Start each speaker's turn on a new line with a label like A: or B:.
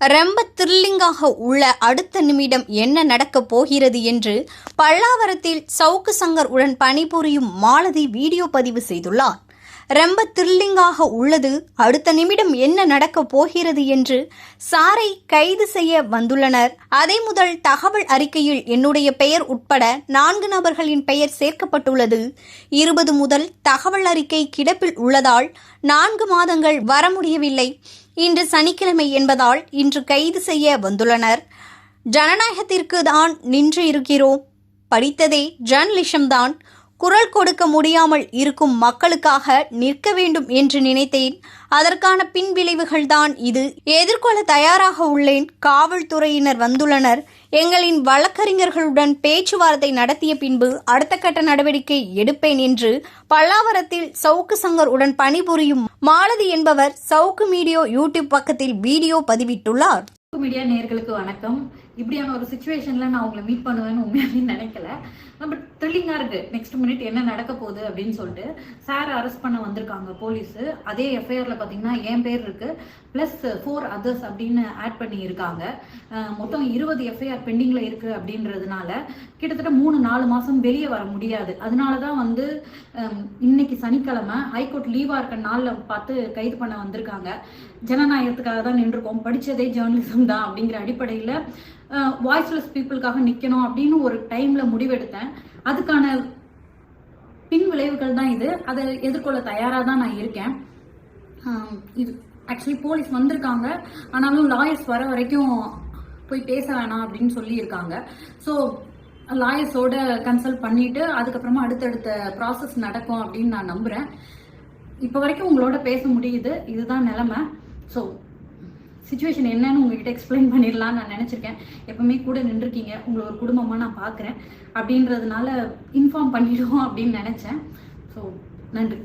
A: ரொம்ப த்ரில்லிங்காக உள்ள அடுத்த நிமிடம் என்ன நடக்கப் போகிறது என்று பல்லாவரத்தில் சவுக்கு சங்கர் உடன் பணிபுரியும் மாலதி வீடியோ பதிவு செய்துள்ளார். ரொம்ப த்ரில்லிங்காக உள்ளது, அடுத்த நிமிடம் என்ன நடக்கப் போகிறது என்று சாரை கைது செய்ய வந்துள்ளனர். அதே முதல் தகவல் அறிக்கையில் என்னுடைய பெயர் உட்பட 4 நபர்களின் பெயர் சேர்க்கப்பட்டுள்ளது. 20 முதல் தகவல் அறிக்கை கிடப்பில் உள்ளதால் 4 மாதங்கள் வர முடியவில்லை. இன்று சனிக்கிழமை என்பதால் இன்று கைது செய்ய வந்துள்ளனர். ஜனநாயகத்திற்கு தான் நின்று இருக்கிறோம். படித்ததே ஜர்னலிசம் தான். குரல் கொடுக்க முடியாமல் இருக்கும் மக்களுக்காக நிற்க வேண்டும் என்று நினைத்தேன். அதற்கான பின்விளைவுகள் தான் இது. எதிர்கொள்ள தயாராக உள்ளேன். காவல்துறையினர் வந்துள்ளனர். எங்களின் வழக்கறிஞர்களுடன் பேச்சுவார்த்தை நடத்திய பின்பு அடுத்த கட்ட நடவடிக்கை எடுப்பேன் என்று பல்லாவரத்தில் சவுக்கு சங்கர் உடன் பணிபுரியும் மாலதி என்பவர் சவுக்கு மீடியா யூடியூப் பக்கத்தில் வீடியோ பதிவிட்டுள்ளார்.
B: மீடியா நேயர்களுக்கு வணக்கம். இப்படியான ஒரு சுச்சுவேஷன்ல நான் உங்களை மீட் பண்ணுவேன்னு உண்மையாவே நினைக்கல. பட் த்ரில்லிங்கா இருக்கு. நெக்ஸ்ட் மினிட் என்ன நடக்க போகுது அப்படின்னு சொல்லிட்டு சார் அரெஸ்ட் பண்ண வந்திருக்காங்க போலீஸ். அதே எஃப்ஐஆர்ல பாத்தீங்கன்னா என் பேர் இருக்கு, பிளஸ் 4 அதர்ஸ் அப்படின்னு ஆட் பண்ணி இருக்காங்க. மொத்தம் 20 எஃப்ஐஆர் பெண்டிங்ல இருக்கு அப்படின்றதுனால கிட்டத்தட்ட 3-4 மாசம் வெளியே வர முடியாது. அதனாலதான் இன்னைக்கு சனிக்கிழமை ஹைகோர்ட் லீவா இருக்க நாள்ல பார்த்து கைது பண்ண வந்திருக்காங்க. ஜனநாயகத்துக்காக தான் நின்றுருக்கோம், படிச்சதே ஜேர்னலிசம் தான் அப்படிங்கிற அடிப்படையில வாய்ஸ்லெஸ் பீப்புளுக்காக நிக்கணும் அப்படின்னு ஒரு டைம்ல முடிவெடுத்தேன். அதுக்கான பின் விளைவுகள் தான் இது. அதை எதிர்கொள்ள தயாரா தான் நான் இருக்கேன். இது ஆக்சுவலி போலீஸ் வந்திருக்காங்க, ஆனாலும் லாயர்ஸ் வர வரைக்கும் போய் பேச வேணாம் அப்படின்னு சொல்லி இருக்காங்க. ஸோ லாயர்ஸோட கன்சல்ட் பண்ணிட்டு அதுக்கப்புறமா அடுத்தடுத்த ப்ராசஸ் நடக்கும் அப்படின்னு நான் நம்புறேன். இப்போ வரைக்கும் உங்களோட பேச முடியுது. இதுதான் நிலைமை. ஸோ சிச்சுவேஷன் என்னன்னு உங்ககிட்ட எக்ஸ்பிளைன் பண்ணிடலாம்னு நான் நினச்சிருக்கேன். எப்பவுமே கூட நின்றுருக்கீங்க, உங்களை ஒரு குடும்பமாக நான் பார்க்குறேன் அப்படின்றதுனால இன்ஃபார்ம் பண்ணிடுவோம் அப்படின்னு நினச்சேன். ஸோ நன்றி.